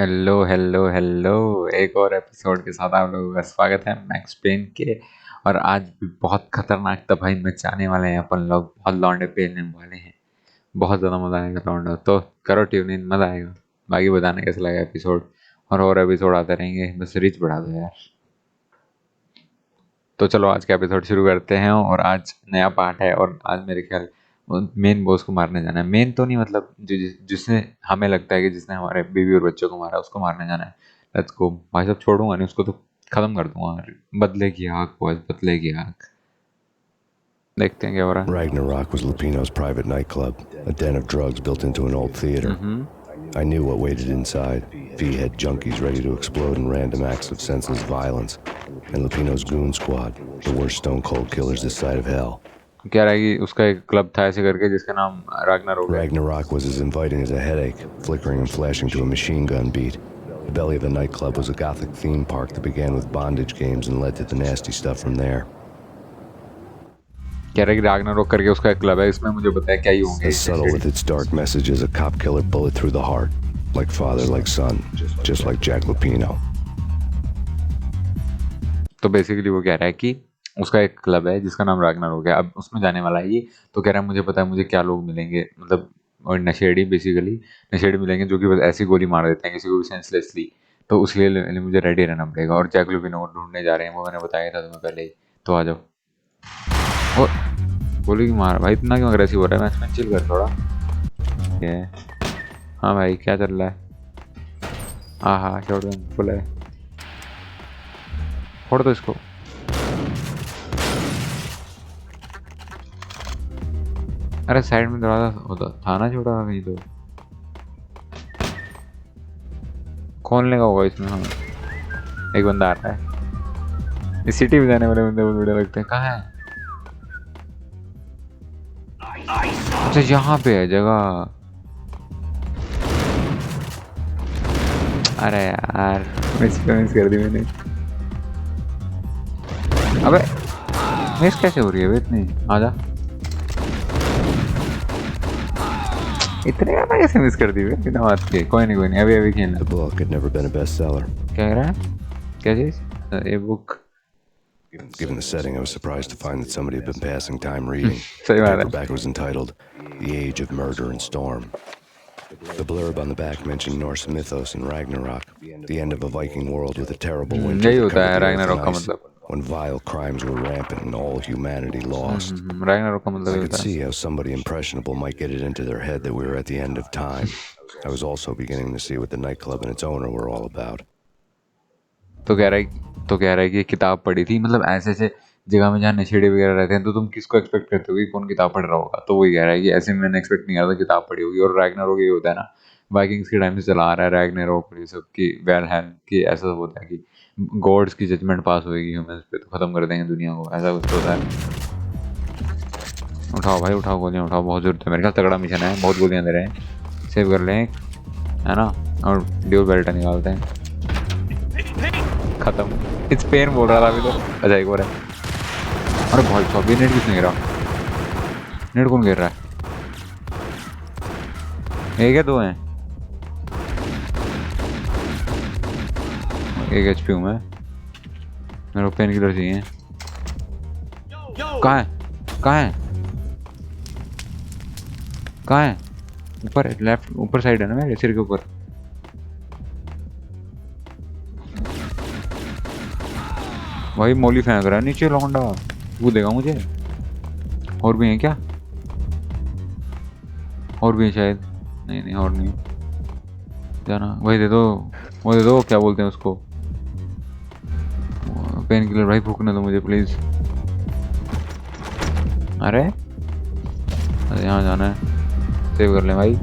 Hello hello hello. एक और episode के साथ आप लोगों का स्वागत है मैक्स पेन के। और आज भी बहुत खतरनाक तबाही मचाने वाले हैं अपन लोग, बहुत लौंडे पेलने वाले हैं। बहुत ज़्यादा मज़ा आएगा लौंडो, तो करो ट्यून इन, मज़ा आएगा। बाकी बताने कैसा लगा एपिसोड, और एपिसोड आते रहेंगे, बस रीच बढ़ा दो यार। तो चलो आज का एपिसोड शुरू करते हैं। और आज नया पार्ट है, और आज मेरे ख्याल मेन बॉस को मारने जाना है। मेन तो नहीं, मतलब जिसने हमें लगता है कि जिसने हमारे बीवी और बच्चों को मारा उसको मारने जाना है। Let's go. भाई साहब छोड़ूंगा नहीं उसको, तो खत्म कर दूंगा। बदले की आग बॉयज, बदले की आग। देखते हैं क्या हो रहा है। Ragnarok was Lupino's private nightclub, a den of drugs built into an old theater. I knew what waited inside. V had junkies ready to explode in random acts of senseless violence. And Lupino's goon squad, the worst stone cold killers this side of hell. क्या रहेगी, उसका एक club था ऐसे करके जिसका नाम राग्नारोक है। Ragnarok was as inviting as a headache, flickering and flashing to a machine gun beat. The belly of the nightclub was a gothic theme park that began with bondage games and led to the nasty stuff from there. कह रहा है कि राग्नारोक करके उसका एक club है, इसमें मुझे बताया क्या ही होंगे। As subtle with its dark message as a cop killer bullet through the heart. Like father, like son, just like Jack Lupino. तो बेसिकली वो कह रहा है कि उसका एक क्लब है जिसका नाम राग्नारोक है, अब उसमें जाने वाला है ये। तो कह रहा है मुझे पता है मुझे क्या लोग मिलेंगे, मतलब और नशेड़ी, बेसिकली नशेड़ी मिलेंगे जो कि बस ऐसी गोली मार देते हैं किसी को भी सेंसलेसली। तो उसके लिए मुझे रेडी रहना पड़ेगा। और जैक लुपिनो को ढूंढने जा रहे हैं, वो मैंने बताया था तुम्हें पहले ही। तो आ जाओ। और गोली की मार भाई, इतना क्यों अग्रेसिव हो रहा है। मैक्समैन चिल कर थोड़ा। हाँ भाई क्या चल रहा है। हाँ शॉटगन फुल है, फोड़ दो इसको। अरे साइड में दरवाजा होता था ना छोटा सा कहीं, तो खोलने का होगा इसमें। हाँ एक बंदा आ रहा है। इस सिटी में जाने वाले बंदे बहुत बड़े लगते हैं। कहाँ है? अच्छा यहाँ पे है जगह। अरे यार मिस कर दी मैंने। अबे मिस कैसे हो रही है वे इतनी। आजा, इतने गाना कैसे मिस कर दी वे बिना बात के। कोई नहीं अभी खेलना। The book had never been a bestseller. क्या कह रहा है, क्या चीज? ये book. Given the setting, I was surprised to find that somebody had been passing time reading. सही The बात है। paperback was entitled The Age of Murder and Storm. The blurb on the back mentioned Norse mythos and Ragnarok, the end of a Viking world with a terrible winter यही that होता है covered the earth Ragnarok in का ice, मतलब। when vile crimes were rampant and all humanity lost. Ragnarok का मतलब I ये could होता see है। how somebody impressionable might get it into their head that we were at the end of time. I was also beginning to see what the nightclub and its owner were all about. तो कह रहा है कि किताब पढ़ी थी, मतलब ऐसे ऐसे जगह में जहाँ नशेड़ी वगैरह रहते हैं, तो तुम किसको एक्सपेक्ट करते हो कि कौन किताब पढ़ रहा होगा। तो वही कह रहा है कि ऐसे मैंने एक्सपेक्ट नहीं करा था किताब पढ़ी होगी। और रैग्नारोक ये होता है ना, वाइकिंग्स के टाइम से चला आ रहा है रैग्नारोक, ये सब की वैलहेल की ऐसा होता है कि गॉड्स की जजमेंट पास होगी ह्यूमंस पे, तो खत्म कर देंगे दुनिया को, ऐसा कुछ होता है। उठाओ भाई उठाओ, गोलियाँ उठाओ, बहुत जरूरत है मेरे ख्याल। तगड़ा मिशन है, बहुत गोलियाँ दे रहे हैं। सेव कर लें एक, है ना। और ड्यूल बेल्ट निकालते हैं। खत्म। इट्स पेन बोल रहा था अभी तो। अच्छा एक और है। अरे भाई साहब ये नेट किसने गिरा? नेट कौन गिर रहा है? एक है, दो हैं? एक एचपी हूँ मैं, मेरे को पेन किलर चाहिए। कहाँ है? कहाँ है? ऊपर लेफ्ट, ऊपर साइड है ना मेरे सिर के ऊपर। भाई मौली फेंक रहा है नीचे लौंडा, वो देगा मुझे। और भी हैं क्या? और भी है शायद। नहीं और नहीं जाना। वही दे दो, वो दे दो, क्या बोलते हैं उसको, पेन किलर। भाई फूकने दो मुझे प्लीज। अरे यहाँ जाना है, सेव कर ले भाई।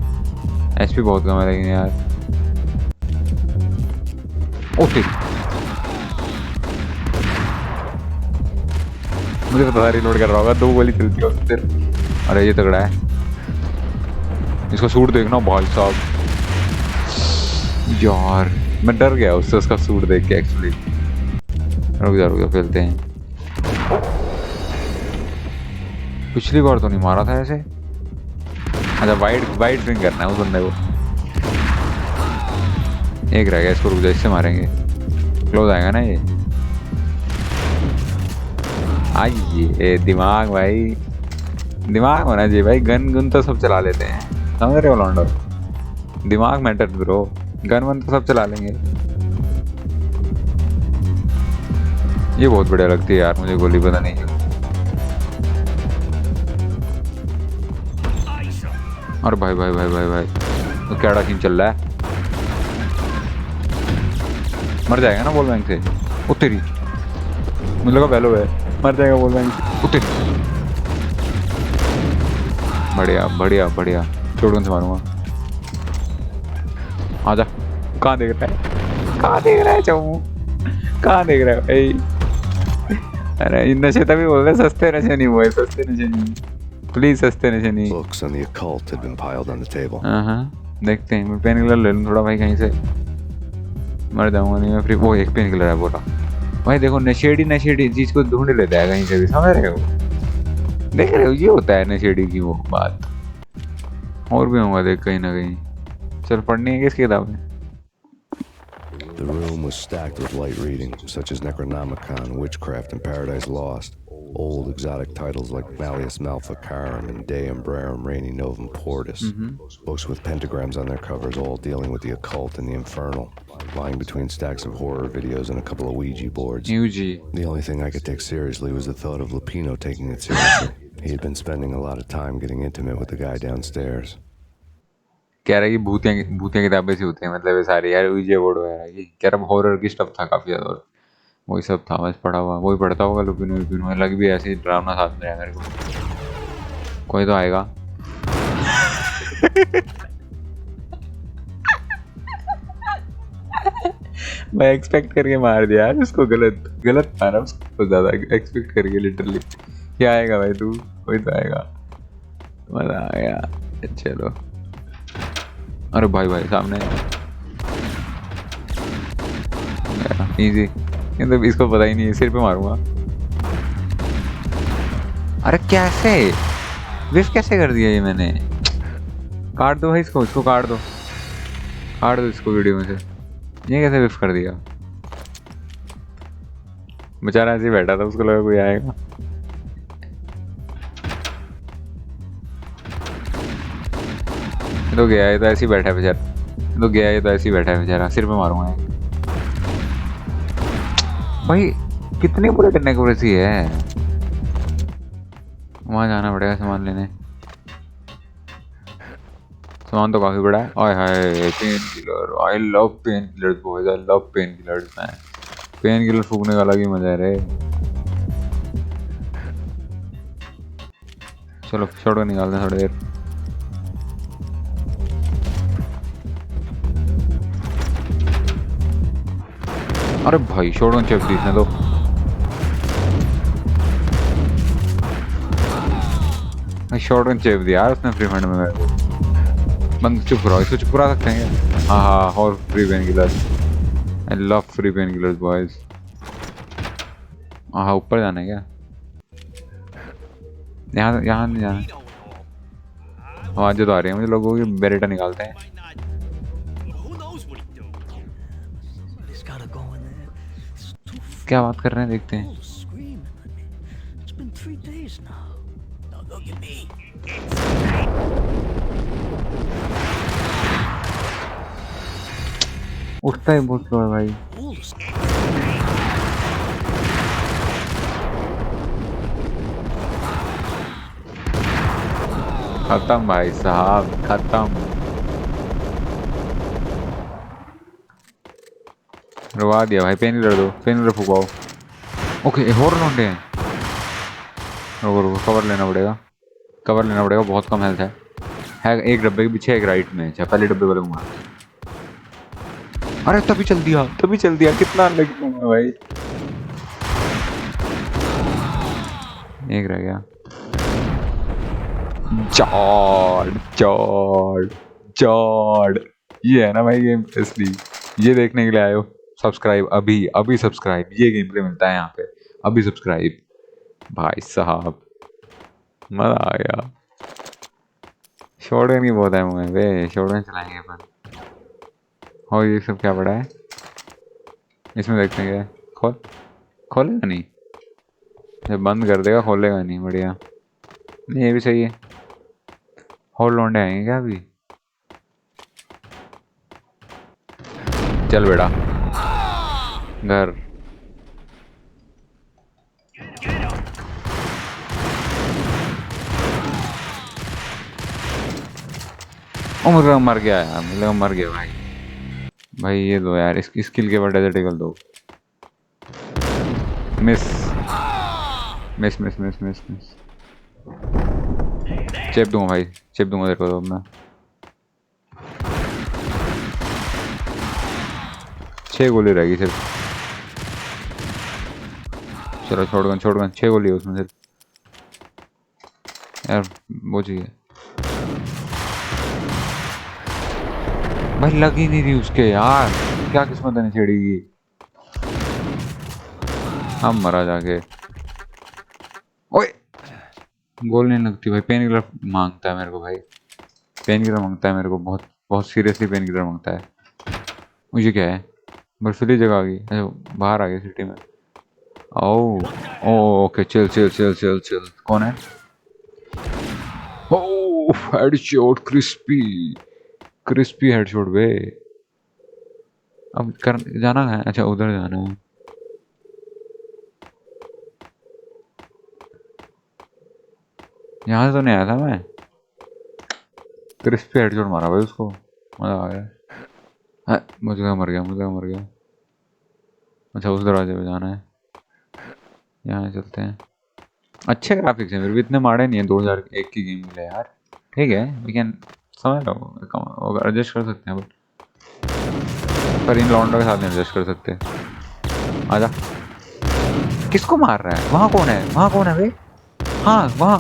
एचपी बहुत कम है लेकिन यार। ओके मुझे पता था रिलोड कर रहा होगा, दो गोली चलती है फिर। अरे ये तगड़ा है, इसका सूट देखना भाई साहब। यार मैं डर गया उससे, उसका सूट देख के एक्चुअली। रुक जा खेलते हैं। पिछली बार तो नहीं मारा था ऐसे। अच्छा वाइड स्विंग करना है उस बंदे को। एक रह गया, इसको रुक जा, इससे मारेंगे। क्लोज आएगा ना ये। आइए दिमाग भाई, दिमाग होना चाहिए भाई। गन गन तो सब चला लेते हैं, समझ रहे हो लॉन्डो? दिमाग मैटर ब्रो। गन वन तो सब चला लेंगे। ये बहुत बढ़िया लगती है यार मुझे गोली, पता नहीं क्यों। और भाई भाई भाई भाई भाई, तो क्या सीन चल रहा है? मर जाएगा ना बॉल बैंक से? ओ तेरी, मुझे लगा वैलो है। मर जाएगा बॉल बैंक से। ओ तेरी, बढ़िया बढ़िया बढ़िया। शॉटगन से मारूंगा। आजा। कहाँ देख रहा है, कहाँ देख रहा है चमू, कहाँ देख रहा है भाई? अरे इन नशे तभी बोल रहे, सस्ते नशे नहीं हुए, सस्ते नशे नहीं, प्लीज सस्ते नशे नहीं। Books on the occult had been piled on the table. हाँ देखते हैं। मैं पेन किलर ले लूँ थोड़ा भाई कहीं से, मर जाऊंगा नहीं मैं फिर। वो एक पेन किलर है बोला भाई। देखो नशेड़ी नशेड़ी चीज को ढूंढ लेता है कहीं से भी, समझ रहे हो? देख रहे हो, ये होता है नशेड़ी की वो बात। और भी होगा देख कहीं ना कहीं। चल पढ़नी है किसकी किताबें? The room was stacked with light reading, such as Necronomicon, Witchcraft, and Paradise Lost. Old exotic titles like Malleus Maleficarum and Deum Brerum Reini Novum Portus. Books with pentagrams on their covers, all dealing with the occult and the infernal. Lying between stacks of horror videos and a couple of Ouija boards. The only thing I could take seriously was the thought of Lupino taking it seriously. He had been spending a lot of time getting intimate with the guy downstairs. कह रहा है कि भूतिया भूतिया किताबें से होती हैं, मतलब ये सारी यार उइजे बोर्ड वगैरह की। कह रहा हॉरर की स्टफ था काफी ज्यादा, और वही सब था बस पढ़ा हुआ। वही पढ़ता होगा लुपिनो लुपिनो, लग भी ऐसे ही डरावना साथ में मेरे को। कोई तो आएगा। मैं एक्सपेक्ट करके मार दिया यार उसको, गलत गलत मारा उसको, ज्यादा एक्सपेक्ट करके लिटरली। क्या आएगा भाई तू? कोई तो आएगा, मजा आ गया। चलो। अरे भाई भाई सामने इजी, मतलब इसको पता ही नहीं है, सिर पे मारूंगा। अरे कैसे विफ कैसे कर दिया ये मैंने? काट दो भाई इसको, इसको काट दो, काट दो इसको वीडियो में से। ये कैसे विफ कर दिया? बेचारा ऐसे ही बैठा था, उसको लगा कोई आएगा। तो गया है, तो ऐसे ही बैठा है बेचारा। तो गया है, तो ऐसे ही बैठा है बेचारा। सिर पे मारूंगा भाई। कितनी बुरे करने की वैसी है। वहां जाना पड़ेगा सामान लेने। सामान तो काफी बड़ा है। आय हाय pain killer, I love pain killers boys, I love pain killers man. Pain killer फूकने का अलग ही मजा है रे। चलो शॉट निकालते हैं थोड़ी देर। अरे भाई शॉटगन चेप दी इसने तो। भाई शॉटगन चेप दिया यार उसने फ्री फंड में मेरे को। बंद चुप रहो, इसको चुप करा सकते हैं क्या? हाँ हाँ, और free pen killer. I love free pen killers boys. हाँ ऊपर जाना है क्या? यहाँ यहाँ नहीं जाना। आवाज़ें तो आ रही है मुझे लोगों की। बेरेटा निकालते हैं। क्या बात कर रहे हैं, देखते हैं। उठता ही बहुत स्लो है भाई। खत्म भाई साहब, खत्म। रुआ दिया भाई। पेन किलर दो, पेन किलर फुकवाओ। ओके और लौंडे हैं। रुको रुको, कवर लेना पड़ेगा, कवर लेना पड़ेगा। बहुत कम हेल्थ है एक डब्बे के पीछे, एक राइट में। अच्छा पहले डब्बे वाले घुमा। अरे तभी चल दिया, तभी चल दिया। कितना लगी हूँ भाई। एक रह गया। जॉड जॉड जॉड, ये है ना भाई गेम असली। ये देखने के लिए आए हो? सब्सक्राइब अभी, अभी सब्सक्राइब। ये गेम प्ले मिलता है यहाँ पे, अभी सब्सक्राइब। भाई साहब मजा आ गया। शॉटगन की बहुत है मुझे वे, शॉटगन चलाएंगे अपन। और ये सब क्या पड़ा है इसमें, देखते हैं क्या है। खोलेगा नहीं, जब बंद कर देगा खोलेगा नहीं। बढ़िया, नहीं ये भी सही है। और लौंडे आएंगे क्या अभी? चल बेटा घर। ओ मुझे मर गया यार, मुझे मर गया भाई। भाई ये दो यार, इसकी स्किल के बाद डेजर्टिकल दो। Miss miss miss miss miss miss. चेप दूंगा भाई, चेप दूंगा तेरे को तो मैं। 6 गोली रहेगी सिर्फ। चलो छोड़ गन 6 गोली है उसमें सिर्फ। यार वो चाहिए भाई, लग ही नहीं रही उसके यार। क्या किस्मत है नशेड़ी की। हम मरा जाके। ओए गोल नहीं लगती भाई। पेन किलर मांगता है मेरे को भाई, पेन किलर मांगता है मेरे को, बहुत बहुत सीरियसली पेन किलर मांगता है। मुझे क्या है, बर्फीली जगह आ गई। अच्छा बाहर आ गई सिटी में। Oh oh okay, chill chill chill chill chill. कौन है? Oh headshot, crispy crispy headshot बे। अब कर जाना है, अच्छा उधर जाना है। यहाँ से तो नहीं आया था मैं। क्रिस्पी हेडशॉट मारा भाई उसको, मजा आ गया। हाँ, मुझे मर गया, मुझे मर गया। अच्छा उस दरवाजे पे जाना है, यहाँ चलते हैं। अच्छे ग्राफिक्स हैं फिर भी, इतने माड़े नहीं है 2001 की गेम के लिए यार। ठीक है वी कैन, समझ लो एडजस्ट कर सकते हैं, पर इन लॉन्डो के साथ नहीं एडजस्ट कर सकते। आजा। किसको मार रहा है? वहाँ कौन है? वहाँ कौन है भाई? हाँ वहाँ,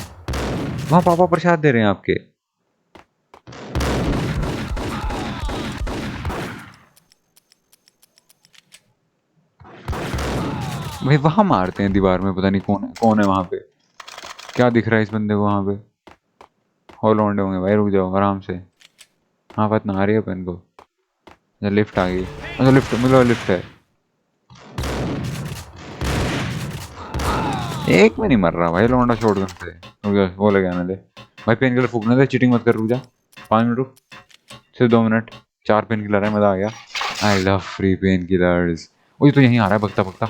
वहाँ पापा प्रसाद दे रहे हैं आपके। भाई वहाँ मारते हैं दीवार में, पता नहीं कौन है वहाँ पे। क्या दिख रहा है इस बंदे को वहाँ पे? हॉल लौंडे होंगे भाई, रुक जाओ आराम से। हाँ पता आ रही है पेन को। लिफ्ट आ गई। अच्छा लिफ्ट, मतलब लिफ्ट है। एक में नहीं मर रहा भाई लौंडा शॉटगन से। रुक जा, वो लगे आने दे भाई। पेन किलर फूकने दे, चीटिंग मत कर, रुक जा। 5 मिनट रुक, सिर्फ 2 मिनट। 4 पेन किलर है, मजा आ गया। I love free pain killers. वो तो यहीं आ रहा है भगता भगता।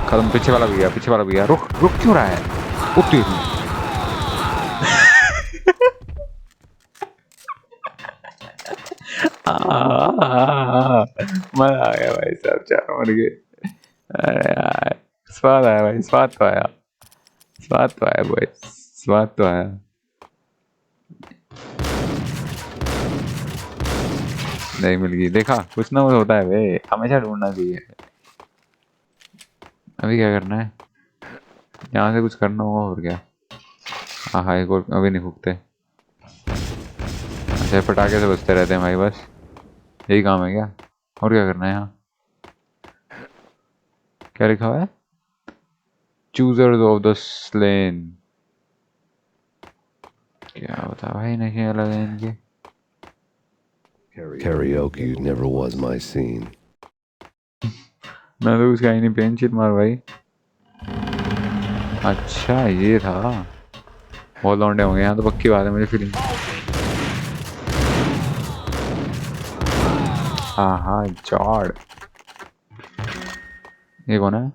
खत्म, पीछे वाला भी गया, पीछे वाला भी गया। रुक रुक क्यों रहा है? उठती मजा आ गया भाई साहब, चारों मर गए। अरे यार स्वाद आया भाई, स्वाद तो आया, स्वाद तो आया भाई, स्वाद तो आया। नहीं मिल गई, देखा कुछ ना कुछ होता है भाई, हमेशा ढूंढना चाहिए। अभी क्या करना है? यहाँ से कुछ करना होगा और क्या। हाँ हाँ, एक और अभी नहीं फूकते। अच्छा पटाखे से बचते रहते हैं भाई, बस यही काम है क्या? और क्या करना है यहाँ? क्या लिखा हुआ है? Choosers of the slain. क्या बता भाई, नहीं अलग है इनके। Karaoke never was my scene. मैं तो उसका ही नहीं, पेन शीट मार भाई। अच्छा ये था, बहुत लौंडे होंगे यहाँ तो, पक्की बात है, मुझे फीलिंग। हाँ हाँ जॉर्ड। ये कौन है?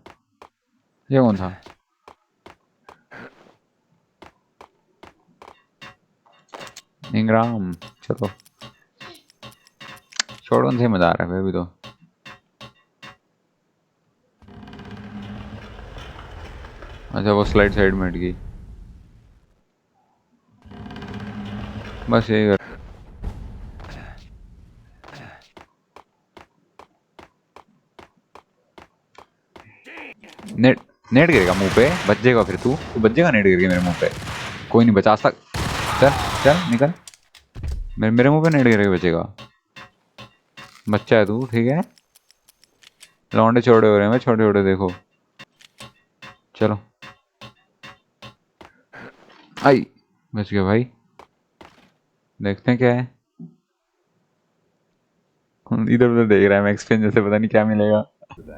ये कौन था? इंग्राम। चलो छोड़ो, उनसे मजा आ रहा है अभी तो। अच्छा वो स्लाइड साइड में हट गई, बस यही कर। नेट, नेट गिरेगा मुंह पे, बच जाएगा फिर तू बच जाएगा, नेट गिर गया मेरे मुंह पे। कोई नहीं बचा सक। चल चल निकल, मेरे मुंह पे नेट गिर के बचेगा। बच्चा है तू, ठीक है। लौंडे छोटे हो रहे हैं मैं, छोटे छोटे देखो। चलो आई, बच गया भाई। देखते हैं क्या है। इधर उधर देख रहा है मैक्स पेन जैसे, पता नहीं क्या मिलेगा।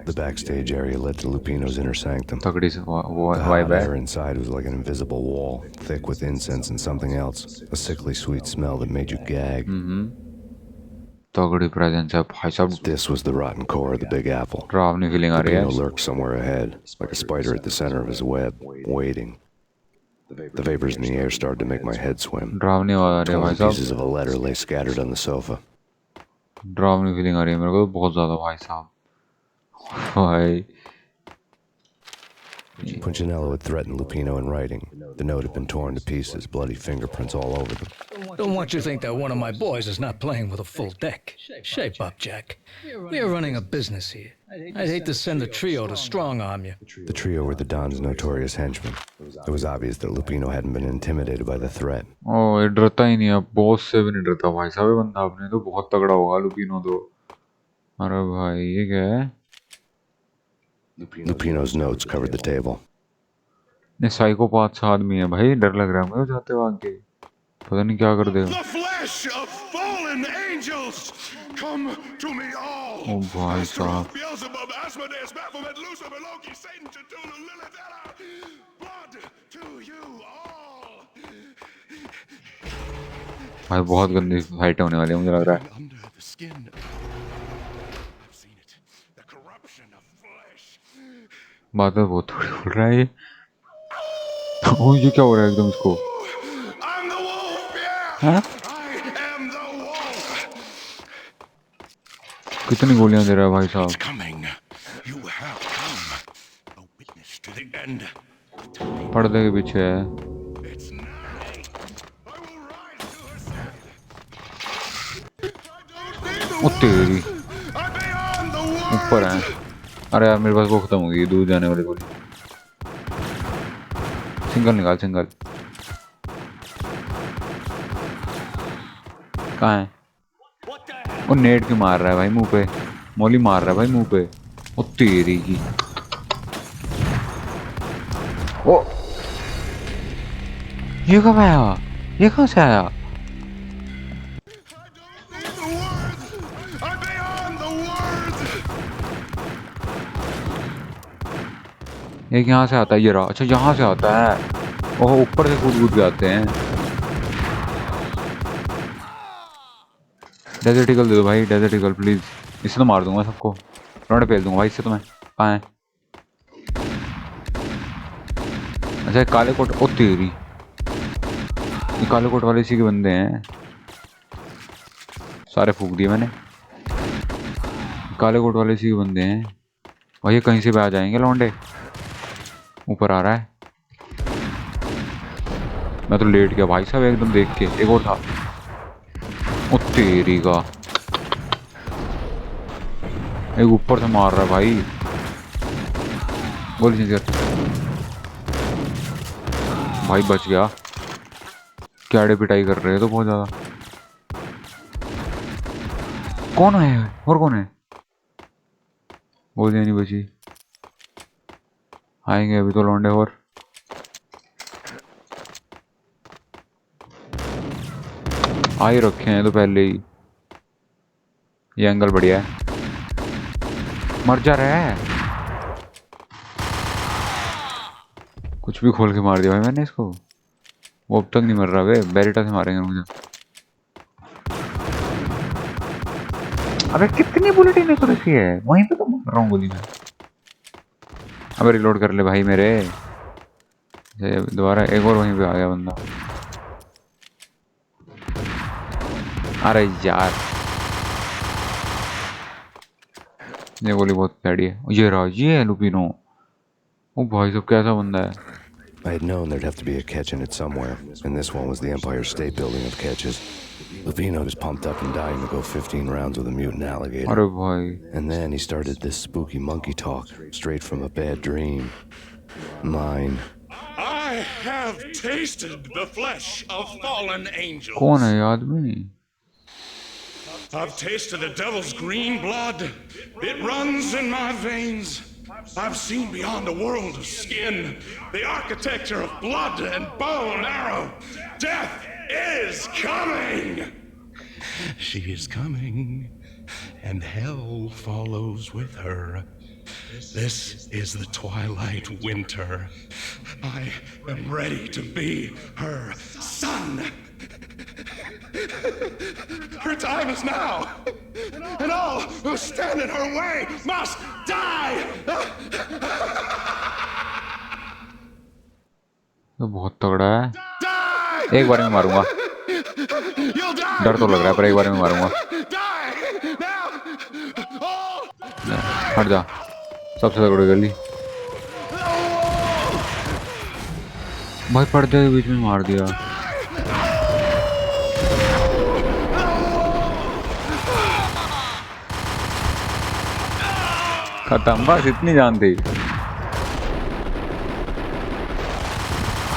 The backstage area led to Lupino's inner sanctum. तगड़ी से वो The वाइब hot है। air inside was like an invisible wall, thick with incense and something else, a sickly sweet smell that made you gag. तगड़ी presence है भाई साहब। This was the rotten core of the Big Apple. डरावनी feeling आ रही है। Lupino lurked somewhere ahead, like a spider at the center of his web, waiting. The vapors in the air started to make my head swim. डरावनी आवाज आ रही है भाई Torn साहब। pieces of a letter lay scattered on the sofa. डरावनी feeling आ रही है मेरे को तो बहुत ज्यादा भाई साहब। भाई Punchinello had threatened Lupino in writing. The note had been torn to pieces, bloody fingerprints all over them. Don't want you to think that one of my boys is not playing with a full deck. Shape up, Jack. We are running a business here. I'd hate to send the trio to strong-arm you. The trio were the Don's notorious henchmen. It was obvious that Lupino hadn't been intimidated by the threat. ये डरता ही नहीं है, boss से भी नहीं डरता भाई साहब। ये बंदा आपने तो बहुत तगड़ा होगा लुपिनो तो। अरे भाई ये क्या है? Lupino's notes covered the table. ये साइकोपाथ आदमी है भाई, डर लग रहा है मुझे जाते वहां के, पता नहीं क्या कर देगा। The flesh of fallen angels, come to me all. ओ भाई साहब, Beelzebub, Asmodeus, Baphomet, Lucifer, Loki, Satan, Cthulhu, Lilith, blood to you all. भाई बहुत गंदी फाइट होने वाली है मुझे लग रहा है। Under the skin. I've seen it. The corruption of flesh. बात तो बहुत थोड़ी बोल रहा है ये। ओ ये क्या हो रहा है एकदम इसको? I'm the wolf, yeah. हाँ? I am the wolf. कितनी गोलियां दे रहा है भाई साहब? It's coming. You have come. A witness to the end. पर्दे के पीछे है। It's now. I will rise to her side. I don't need O the तेरी I'm beyond the world. ऊपर है। अरे यार मेरे पास वो खत्म हो गई दूर जाने वाली गोली। सिंगल निकाल, सिंगल कहाँ है? वो नेट क्यों मार रहा है भाई मुंह पे? मौली मार रहा है भाई मुंह पे। ओ तेरी की ओ ये कब आया? ये कहाँ से आया? I'm beyond the words. एक यहाँ से आता है, ये रहा। अच्छा यहाँ से आता है। ओह ऊपर से कूद कूद के आते हैं। डेजर्ट ईगल दे दो भाई, डेजर्ट ईगल प्लीज। इससे तो मार दूंगा सबको, रोड फेल दूंगा भाई इससे तो मैं। कहाँ है? अच्छा काले कोट, ओ तेरी ये काले कोट वाले इसी के बंदे हैं। सारे फूक दिए मैंने। काले कोट वाले इसी के बंदे हैं भाई। ये कहीं से भी आ जाएंगे लौंडे। ऊपर आ रहा है। मैं तो लेट गया भाई साहब एकदम देख के। एक और था। ओ तेरी का एक ऊपर से मार रहा है भाई। गोली चेंज कर भाई, बच गया। क्याड़े पिटाई कर रहे हैं तो बहुत ज्यादा। कौन है और कौन है? गोलियां नहीं बची। आएंगे अभी तो लौंडे और। आ ही रखे हैं तो पहले ही। ये एंगल बढ़िया है। मर जा रहा है। कुछ भी खोल के मार दिया भाई मैंने इसको। वो अब तक नहीं मर रहा वे। बेरिटा से मारेंगे मुझे। अबे कितनी बुलेट ही नहीं रखी है, वहीं पे तो मार रहा हूँ गोली में। अबे रिलोड कर ले भाई मेरे। दोबारा एक और वहीं पे आ गया बंदा। अरे यार ये गोली बहुत प्यारी है। ये रहा, ये है लुपिनो। ओ भाई साहब कैसा बंदा है। I had known there'd have to be a catch in it somewhere, and this one was the Empire State Building of catches. Lupino was pumped up and dying to go 15 rounds with a mutant alligator. अरे भाई And then he started this spooky monkey talk, straight from a bad dream. Mine. I have tasted the flesh of fallen angels. कौन है ये आदमी? I've tasted the devil's green blood. It runs in my veins. I've seen beyond the world of skin, the architecture of blood and bow and arrow. Death is coming. She is coming. and hell follows with her. This is the twilight winter. I am ready to be her son. Her time is now, and all who stand in her way must die. तो बहुत तगड़ा है। Die! एक बार में मारूंगा। You'll die! डर तो लग रहा है पर एक बार में मारूंगा। Die! Now! Oh! हट जा, सबसे तगड़ी गली। भाई पर्दे के बीच में मार दिया। खत्म, बस इतनी जान थी।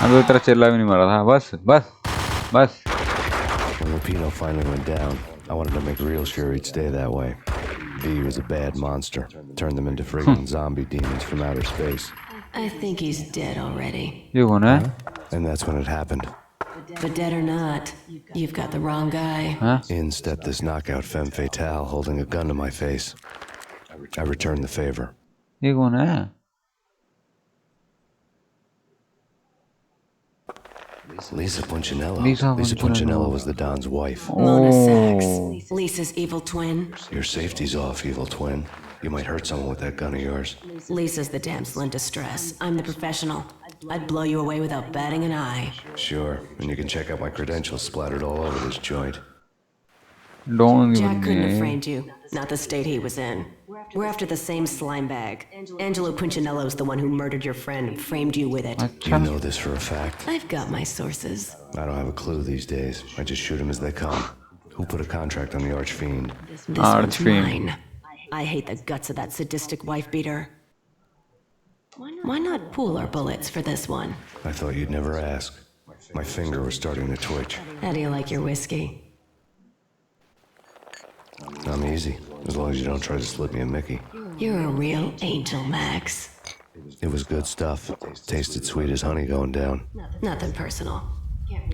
अभी तरह चिल्ला भी नहीं मारा था। बस बस बस। When Lupino finally went down, I wanted to make real sure he'd stay that way. V was a bad monster. Turned them into friggin' zombie demons from outer space. I think he's dead already. ये कौन है? And that's when it happened. But dead or not, you've got the wrong guy. हाँ? In stepped this knockout femme fatale holding a gun to my face. I returned the favor. ये कौन है? Lisa Punchinello. Lisa Lisa Punchinello. Punchinello was the Don's wife. Mona Oh. Sachs, Lisa's evil twin. Your safety's off, evil twin. You might hurt someone with that gun of yours. Lisa's the damsel in distress. I'm the professional. I'd blow you away without batting an eye. Sure, and you can check out my credentials splattered all over this joint. Don't Jack even couldn't have know. framed you. Not the state he was in. We're after the same slime bag. Angelo Punchinello's the one who murdered your friend and framed you with it. You अच्छा। know this for a fact. I've got my sources. I don't have a clue these days. I just shoot them as they come. Who put a contract on the archfiend? This one's Archfiend. mine. I hate the guts of that sadistic wife beater. Why not pool our bullets for this one? I thought you'd never ask. My finger was starting to twitch. How do you like your whiskey? I'm easy, as long as you don't try to slip me a Mickey. You're a real angel, Max. It was good stuff. Tasted sweet as honey going down. Nothing personal.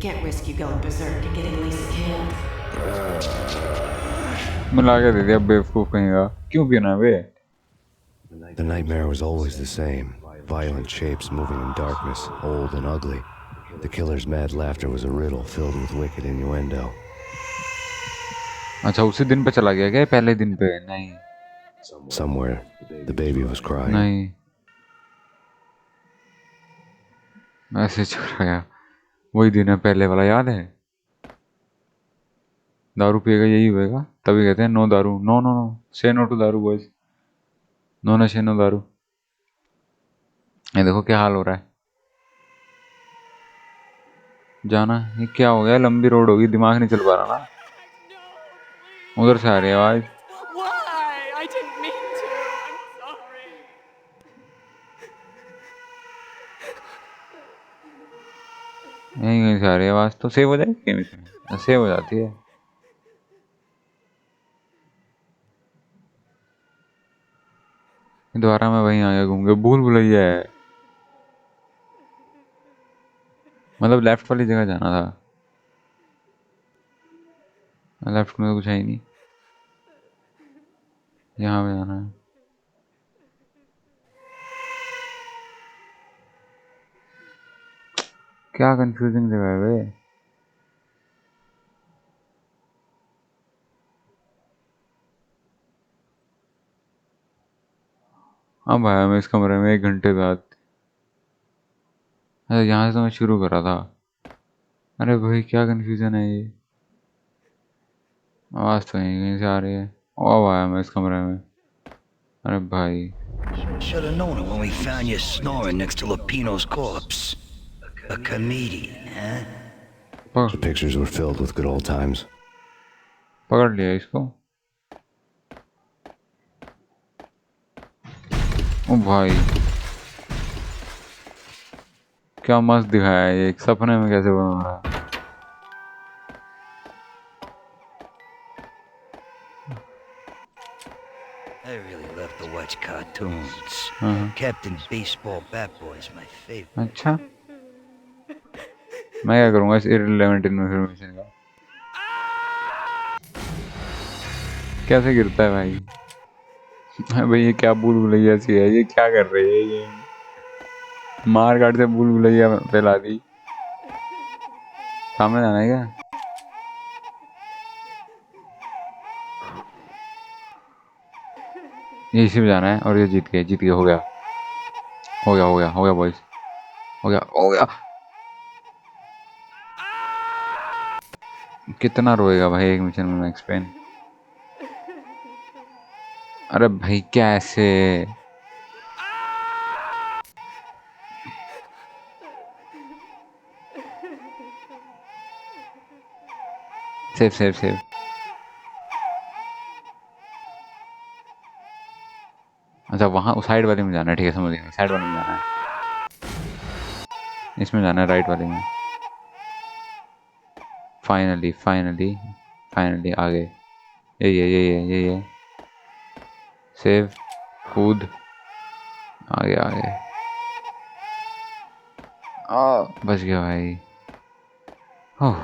Can't risk you going berserk and getting Lisa killed. मिला के दे दिया बेवकूफ कहीं का। क्यों पीना है बे? The nightmare was always the same. Violent shapes moving in darkness, old and ugly. The killer's mad laughter was a riddle filled with wicked innuendo. अच्छा उसी दिन पे चला गया क्या? पहले दिन पे? नहीं Somewhere, the baby was crying. नहीं, ऐसे चला गया। वही दिन है पहले वाला, याद है? दारू पिएगा यही होएगा, तभी कहते हैं नो दारू। नो नो नो, से नो टू दारू बॉयज। नो नशे नो दारू। ये देखो क्या हाल हो रहा है। जाना ये क्या हो गया? लंबी रोड होगी, दिमाग नहीं चल पा रहा ना। उधर से आ रही है आवाज। Why? I didn't mean to. I'm sorry. यहीं कहीं से आ रही है आवाज। तो सेव हो जाएगी कहीं से? सेव हो जाती है। दोबारा मैं वहीं आ गया घूम के। भूल भुलैया है, मतलब लेफ्ट वाली जगह जाना था। लेफ्ट में तो कुछ है ही नहीं, यहाँ पे जाना है। क्या कंफ्यूजिंग जगह है वे। अब आया मैं इस कमरे में 1 घंटे बाद। अरे यहाँ से तो मैं शुरू करा था। अरे भाई क्या कंफ्यूजन है ये। आवाज तो यहीं कहीं से आ रही है। अब आया मैं इस कमरे में। अरे भाई Should have known it when we found you snoring next to Lupino's corpse. A comedian, huh? The pictures were filled with good old times. पकड़ लिया इसको। ओ भाई क्या मस्त दिखाया है ये। एक सपने में कैसे बना रहा है। I really love to watch cartoons. हाँ। Captain Baseball Bat Boy is my favorite. अच्छा मैं क्या करूँगा इस इररिलेवेंट इन्फॉर्मेशन का? कैसे गिरता है भाई? भाई ये क्या भूल भुलैया सी है, ये क्या कर रही है ये? मार काट से भूल भुलैया फैला दी। सामने जाना है क्या? ये इसी में जाना है और ये जीत गए, हो गया हो गया हो गया हो गया बॉयज, हो गया हो गया। कितना रोएगा भाई एक मिशन में मैक्स पेन? अरे भाई कैसे? Save save save. अच्छा वहाँ उस साइड वाले में जाना है, ठीक है समझ गया, साइड वाले में जाना है, इसमें जाना है राइट वाले में। फाइनली फाइनली फाइनली आ गए। ये सेव कूद, आगे आगे बच गया भाई। ओह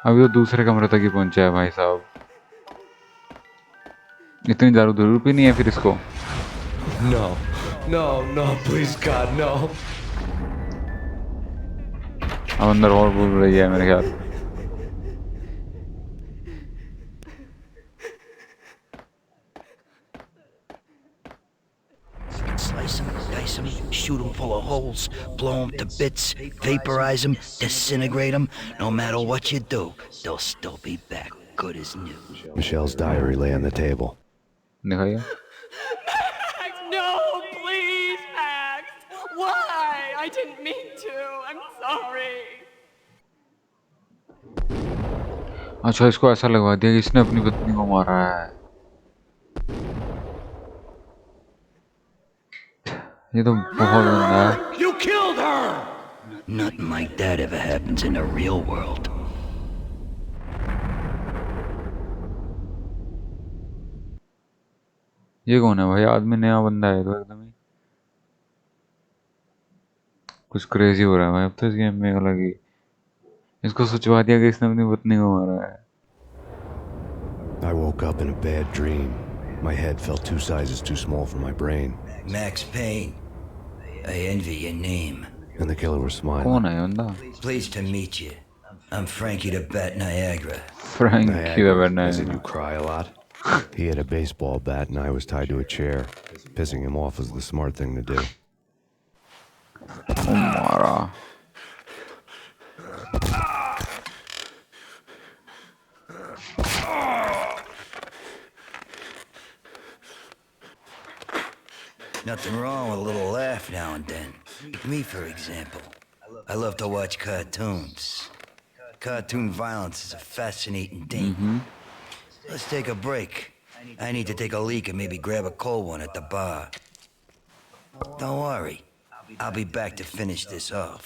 अभी तो दूसरे कमरे तक ही पहुंचा है भाई साहब। इतनी दारू जरूर भी नहीं है फिर इसको। No, no, no, please God, no. अब अंदर और बोल रही है मेरे ख्याल। Slice them, dice them, shoot them full of holes, blow them to bits, vaporize them, disintegrate them. No matter what you do, they'll still be back, good as new. Michelle's diary lay on the table. दिखाइए। Max, no, please, Max. Why? I didn't mean to. I'm sorry. अच्छा इसको ऐसा लगवा दिया कि इसने अपनी पत्नी को मारा है। ये तो बहुत गंदा है। You killed her! Nothing like that ever happens in the real world. ये कौन है भाई? आदमी नया बंदा है तो एकदम ही कुछ क्रेजी हो रहा है भाई अब तो इस गेम में अलग ही। इसको सोचवा दिया कि इसने अपनी पत्नी को मारा है। I woke up in a bad dream. My head felt 2 sizes too small for my brain. Max Payne, I envy your name. And the killer was smiling. कौन है ये बंदा? Pleased to meet you. I'm Frankie the Bat Niagara. Frankie the Niagara, bad as in you cry a lot. He had a baseball bat and I was tied to a chair. Pissing him off was the smart thing to do. मारा। Nothing wrong with a little laugh now and then. Me, for example. I love to watch cartoons. Cartoon violence is a fascinating thing. Let's take a break. I need to take a leak and maybe grab a cold one at the bar. Don't worry. I'll be back to finish this off.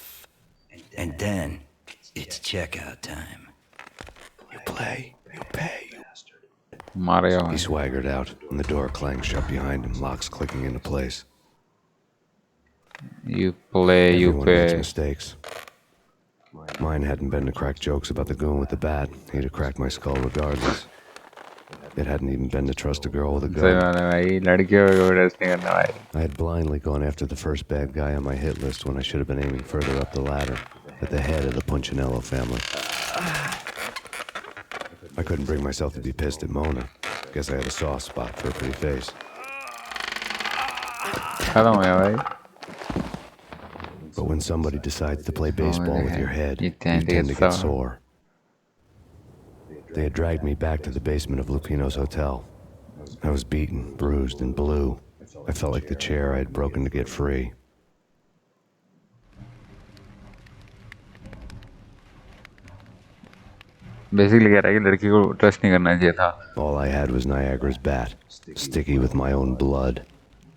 And then, it's checkout time. You play, you pay. मारेगा He भाई। swaggered out, and the door clanged shut behind him, locks clicking into place. You play, you Everyone makes pay। mistakes. Mine hadn't been to crack jokes about the goon with the bat. He'd have cracked my skull regardless. It hadn't even been to trust a girl with a सही gun. बात है भाई, लड़कियों को trust नहीं करना भाई। I had blindly gone after the first bad guy on my hit list when I should have been aiming further up the ladder, at the head of the Punchinello family. I couldn't bring myself to be pissed at Mona. Guess I had a soft spot for a pretty face. खत्म हो गया भाई। But when somebody decides to play baseball with your head, you you tend to tend to get get sore. They had dragged me back to the basement of Lupino's hotel. I was beaten, bruised, and blue. I felt like the chair I had broken to get free. Basically कह रहा है कि लड़की को trust नहीं करना चाहिए था। All I had was Niagara's bat, sticky with my own blood.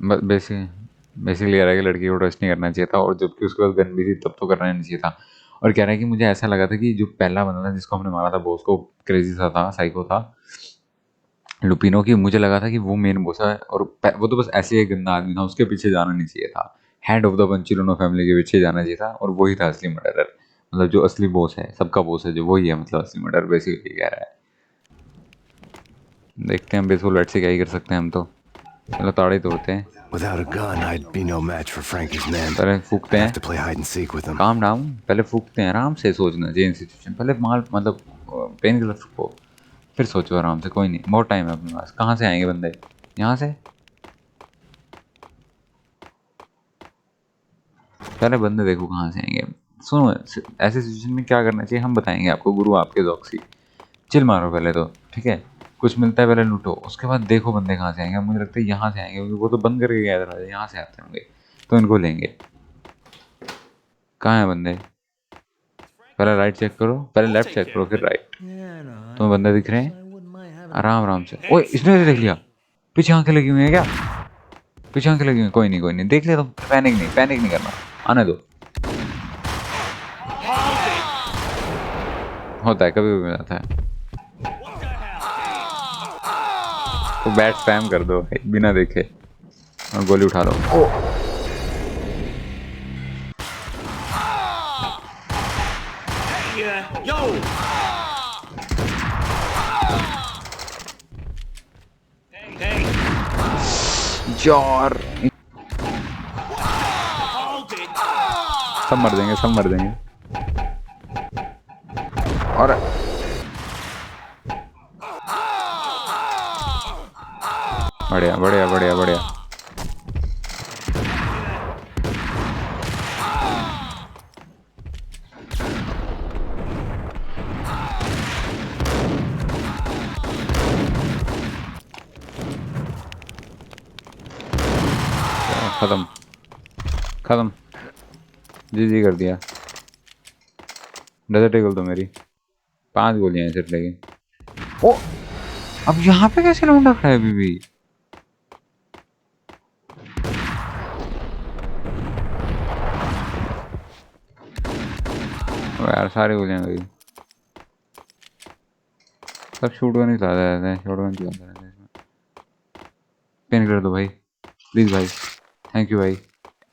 Basically कह रहा है कि लड़की को ट्रस्ट नहीं करना चाहिए था, और जबकि उसके पास गन भी थी तब तो करना नहीं चाहिए था। और कह रहा है कि मुझे ऐसा लगा था कि जो पहला बंदा था जिसको हमने मारा था बॉस को, क्रेजी सा था, साइको था, लुपिनो की, मुझे लगा था कि वो मेन बॉस है, और वो तो बस ऐसे ही एक गंदा आदमी था, उसके पीछे जाना नहीं चाहिए था। हेड ऑफ द पंचिलोनो फैमिली के पीछे जाना चाहिए था, और वही था असली मर्डरर, मतलब जो असली बॉस है, सबका बॉस है जो, वही है मतलब असली मर्डर, बेसिकली कह रहा है। देखते हैं बेसबॉल बैट से क्या ही कर सकते हैं हम तो। चलो ताड़े तोड़ते हैं। Without a gun, I'd be no match for Frankie's men. पहले फूकते I'd हैं। have to play hide and seek with them. Calm down, पहले फूकते हैं, आराम से सोचना जेन सिचुएशन। पहले माल मतलब पेन किलर फूको, फिर सोचो आराम से। कोई नहीं, बहुत टाइम है अपने पास। कहाँ से आएंगे बंदे? यहाँ से। पहले बंदे देखो कहाँ से आएंगे। सुनो, ऐसे सिचुएशन में क्या करना चाहिए हम बताएंगे आपको, गुरु आपके जॉक्सी। चिल मारो पहले तो, ठीक है? कुछ मिलता है पहले लूटो, उसके बाद देखो बंदे कहाँ से आएंगे। मुझे लगता है यहाँ से आएंगे, क्योंकि वो तो बंद करके गया दरवाजा, यहाँ से आते होंगे, तो इनको लेंगे। कहाँ है बंदे? पहले राइट चेक करो, पहले लेफ्ट चेक करो, फिर राइट। तुम्हें बंदे दिख रहे हैं? आराम आराम से। ओए, इसने देख लिया। पीछे आंखें लगी हुई है क्या? पीछे आंखें लगी हुई है। कोई नहीं कोई नहीं, देख लिया तो पैनिक नहीं करना, आने दो। होता है, कभी कभी जाता है। तो बैट स्पैम कर दो भाई, बिना देखे, और गोली उठा लो। ओ यार, सब मर देंगे। और बढ़िया। खत्म। जी कर दिया। डेजर्ट ईगल तो मेरी 5 गोलियां हैं सिर्फ, लेकिन ओ, अब यहाँ पे कैसे लौंडा खड़ा है अभी भी? यार सारी गोलियां गई। सब शूटगन ही चलाते रहते हैं, शॉटगन चलाते रहते हैं। पेन किलर दो भाई, प्लीज भाई, थैंक यू भाई।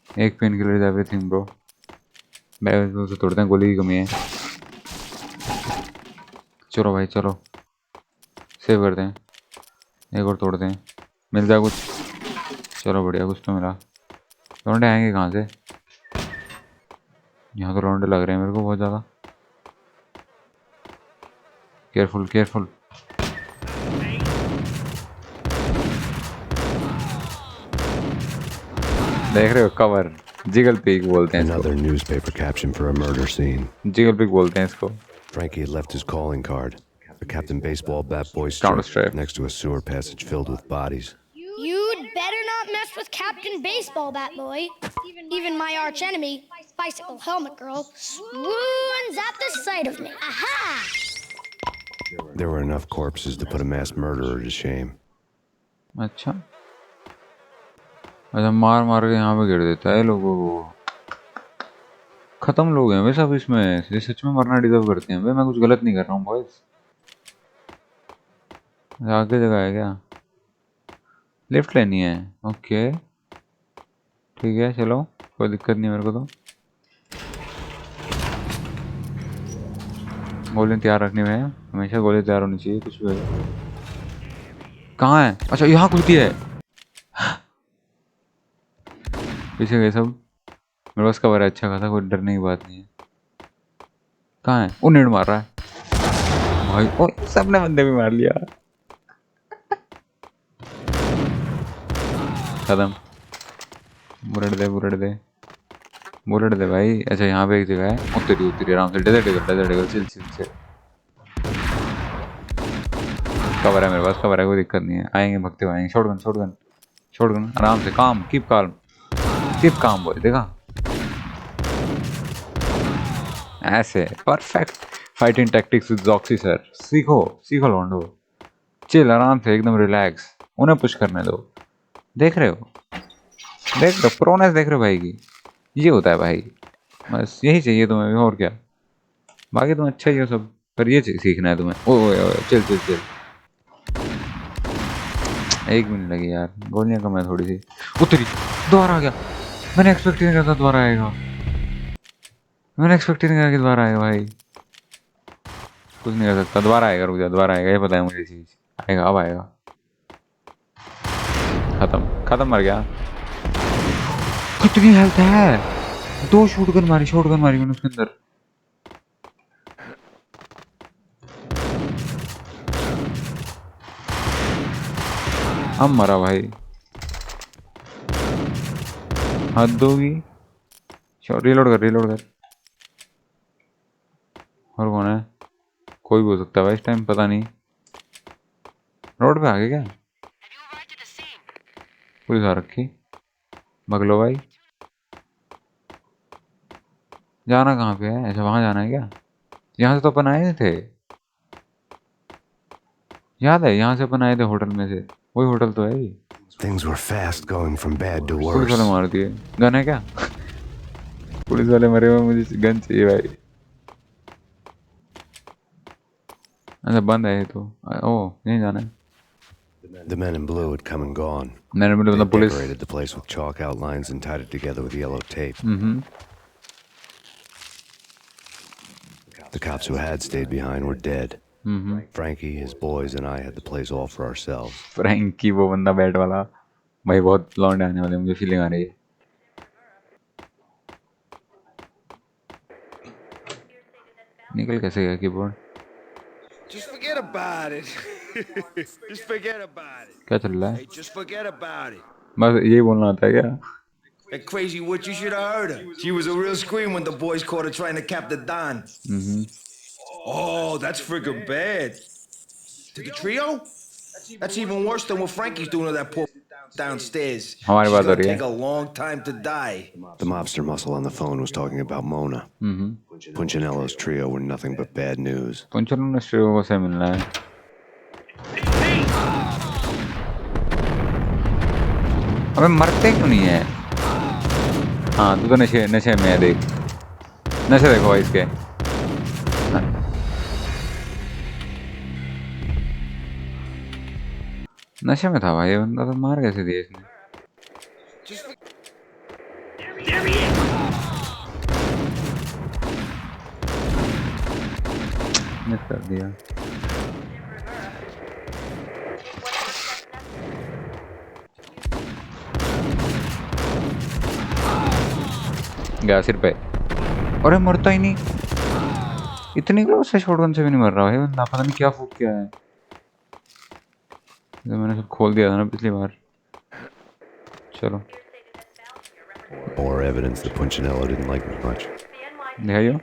एक pain killer is everything bro. Bag से तोड़ते हैं, गोली की कमी है। चलो भाई चलो, सेव करते हैं, एक और तोड़ते हैं, मिल जाए कुछ। चलो बढ़िया, कुछ तो मिला। लौंडे आएंगे कहाँ से? यहाँ तो लौंडे लग रहे हैं मेरे को बहुत ज़्यादा। केयरफुल। देख रहे हो, कवर जिगल पिग बोलते हैं इसको। Another newspaper caption for a murder scene. Jiggle pig बोलते हैं इसको। Frankie had left his calling card, a Captain Baseball Bat Boy Counter strip strike. next to a sewer passage filled with bodies. You'd better not mess with Captain Baseball Bat Boy. Even my arch enemy, Bicycle Helmet Girl, swoons at the sight of me. Aha! There were enough corpses to put a mass murderer to shame. अच्छा मार के यहाँ पे गिर देता है लोगों को। खत्म लोग हैं वे सब इसमें, ये सच में मरना डिजर्व करते हैं। मैं कुछ गलत नहीं कर रहा हूँ बॉयज। आगे जगह है क्या? लिफ्ट लेनी है, ओके ठीक है, चलो कोई दिक्कत नहीं मेरे को। तो गोली तैयार रखनी है, हमेशा गोली तैयार होनी चाहिए, कुछ भी हो। कहाँ है? अच्छा यहाँ घुसती है। पीछे गए सब, मेरे पास कवर है अच्छा खासा, कोई डरने की बात नहीं है। कहाँ है? वो नेड मार रहा है भाई। ओ सबने बंदे भी मार लिया। खत्म। बुलेट दे भाई। अच्छा यहाँ पे एक जगह है, उतरी आराम से। Desert eagle chill. कवर है मेरे पास, कवर है, कोई दिक्कत नहीं है। आएंगे भगते हुए आएंगे। शॉटगन आराम से, काम कीप काम बोल। देखा ऐसे परफेक्ट फाइटिंग टैक्टिक्स विद जॉक्सी सर। सीखो लौंडो, चिल आराम से, एकदम रिलैक्स। उन्हें पुश करने दो। देख रहे हो प्रोनेस देख रहे हो भाई की? ये होता है भाई, बस यही चाहिए तुम्हें, और क्या। बाकी तुम अच्छा ही हो सब, पर ये सीखना है तुम्हें। ओ चिल। एक मिनट लगी यार, गोलियां कम है थोड़ी सी। उतरी, दोबारा आ गया। मैंने एक्सपेक्ट नहीं करता दोबारा आएगा। भाई कुछ नहीं कर सकता, दोबारा आएगा। रुक जा, दोबारा आएगा, ये पता है मुझे चीज। आएगा, अब आएगा। खत्म खत्म, मर गया। कितनी हेल्थ है? 2 शॉटगन मारी मैंने उसके अंदर। अब मरा भाई, हद होगी। रीलोड कर। और कौन है? कोई भी हो सकता है भाई इस टाइम, पता नहीं। रोड पे आ गए क्या? पुलिस आ रखी। भाग लो भाई। जाना कहाँ पे है? अच्छा वहां जाना है क्या? यहाँ से तो अपन आए थे, याद है? यहाँ से अपन आए थे होटल में से, वही होटल तो है ये। Things were fast going from bad to police वाले worse. मार दिए। गन है क्या? पुलिस वाले मरे हुए, मुझे गन चाहिए भाई। अच्छा बंद है ये तो। ओ यहीं जाना है। The men in blue had come and gone. मैंने They मतलब police. decorated the place with chalk outlines and tied it together with yellow tape. The cops who had stayed behind were dead. Frankie, his boys, and I had the place all for ourselves. Frankie वो बंदा bat वाला भाई, बहुत लौंडे आने वाले, मुझे feeling आ रही है। निकल कैसे गया keyboard? Just forget about it. Just forget about it. क्या चल रहा है? Hey, just forget about it. बस यही बोलना आता है क्या? That crazy witch, you should have heard her. She was a real scream when the boys caught her trying to cap the Don. Oh, that's friggin' bad. To the trio? That's even worse than what Frankie's doing to that poor downstairs. हमारी She's बात हो gonna रही take है। a long time to die. The mobster muscle on the phone was talking about Mona. Punchinello's trio were nothing but bad news. पुंचन श्रेयो से मिलना है। अबे मरते क्यों नहीं है? हाँ तू तो नशे में है, देख नशे देखो भाई इसके। नशे में था भाई ये बंदा, तो मार कैसे दिया इसने? मिस कर दिया। गया सिर पे। अरे मरता ही नहीं, इतनी क्लोज से शॉटगन से भी नहीं मर रहा है बंदा, पता नहीं क्या फूक किया है। तो मैंने सब खोल दिया था ना पिछली बार। चलो More evidence that Punchinello didn't like me much. दिखाइयो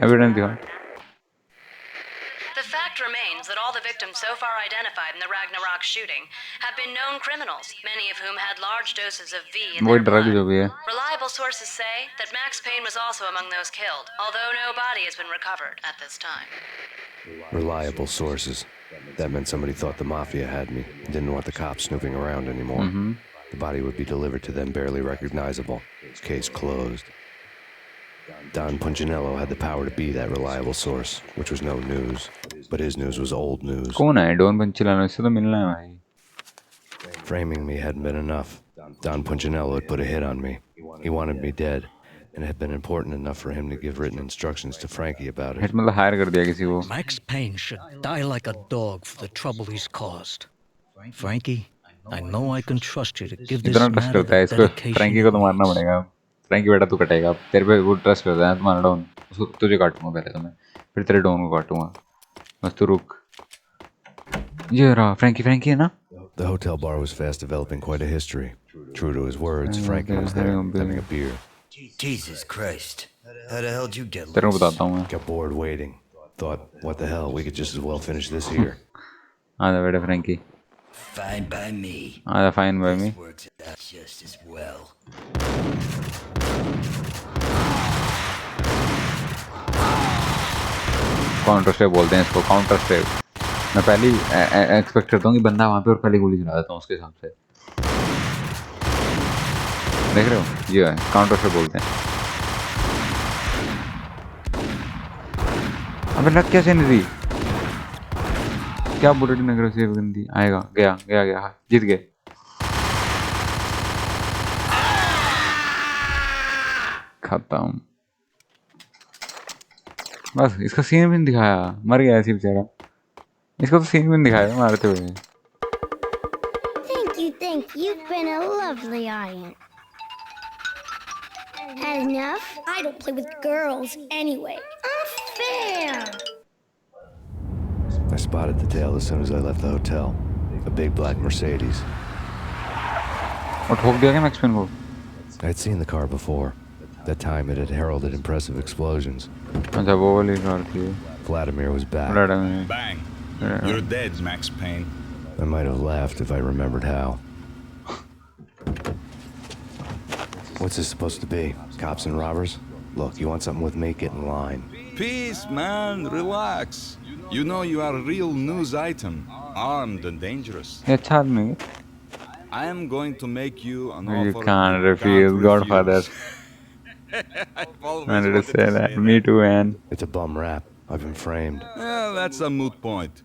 एविडेंस दिखा। The fact remains that all the victims so far identified in the Ragnarok shooting have been known criminals, many of whom had large doses of V in वही their drug blood. जो भी है। Reliable sources say that Max Payne was also among those killed, although no body has been recovered at this time. Reliable sources. That meant somebody thought the mafia had me, didn't want the cops snooping around anymore. The body would be delivered to them barely recognizable. Case closed. Don Punchinello had the power to be that reliable source, which was no news. But his news was old news. कौन है don पंचिलानो? इससे तो मिलना है भाई। Framing me hadn't been enough. Don Punchinello had put a hit on me. He wanted me dead, and it had been important enough for him to give written instructions to Frankie about it. Hit मतलब higher कर दिया किसी को। Max Payne should die like a dog for the trouble he's caused. Frankie, I know I can trust you to give this इतना trust matter करता है the इसको, dedication Frankie it को तो मारना needs. पड़ेगा। फ्रैंकी बेटा तू कटेगा, तेरे पे वो ट्रस्ट करता है तुम्हारा डॉन। उसको तुझे काटूंगा पहले तो मैं, फिर तेरे डॉन को काटूंगा। बस तू रुक। ये रहा फ्रैंकी है ना? The hotel bar was fast developing quite a history. True to his words, Frankie was there, having a beer. Jesus Christ. How the hell did you get तेरे को loose? बताता हूँ मैं। Got bored waiting. Thought, what the hell, we could just as well finish this here. आजा बेटा Frankie, Fine by me. आजा fine by me. This works out just as well. Counter strike बोलते हैं इसको, counter strike. मैं पहले ही expect करता हूँ कि बंदा वहाँ पे और पहले गोली चला देता हूँ उसके हिसाब से। देख रहे हो, ये है काउंटर स्ट्राइक बोलते हैं। अबे लग कैसे नहीं रही? क्या बुलेट नगर से गंदी आएगा? गया जीत गए। खत्म। बस इसका सीन भी नहीं दिखाया, मर गया ऐसे बेचारा। इसको तो सीन में दिखाया था मारते हुए। Think you've been a lovely aunt. Enough? I don't play with girls anyway. Unfair! I spotted the tail as soon as I left the hotel. A big black Mercedes. और ठोक दिया क्या मैक्स पेन को? I'd seen the car before. That time it had heralded impressive explosions. अच्छा वो वाली car थी। Vladimir was back. Bang. You're dead, Max Payne. I might have laughed if I remembered how. What's this supposed to be? Cops and robbers? Look, you want something with me? Get in line. Peace, man. Relax. You know you are a real news item, armed and dangerous. ये अच्छा आदमी है। I am going to make you an You offer can't you refuse, can't Godfather. I've always I wanted to wanted say that. Me too, man. It's a bum rap. I've been framed. That's a moot point.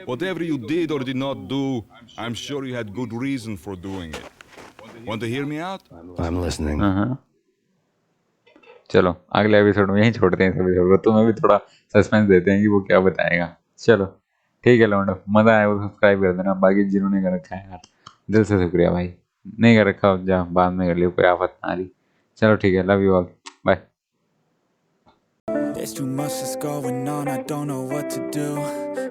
Whatever you did or did not do, I'm sure you had good reason for doing it. Want to hear me out? I'm listening. चलो अगले episode में यहीं छोड़ते हैं इस episode को। तुम्हें भी थोड़ा सस्पेंस देते हैं कि वो क्या बताएगा। चलो ठीक है लौंडो, मज़ा आया वो सब्सक्राइब कर देना। बाकी जिन्होंने कर रखा है यार दिल से शुक्रिया भाई, नहीं कर रखा जा बाद में कर लियो, कोई आफत ना आ रही। चलो ठीक है, love you all, bye. There's too much that's going on, I don't know what to do.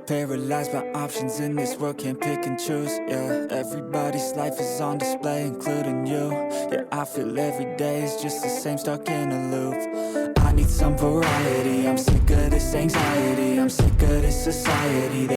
Paralyzed by options in this world, can't pick and choose. Yeah, everybody's life is on display, including you. Yeah, I feel every day is just the same, stuck in a loop. I need some variety, I'm sick of this anxiety, I'm sick of this society.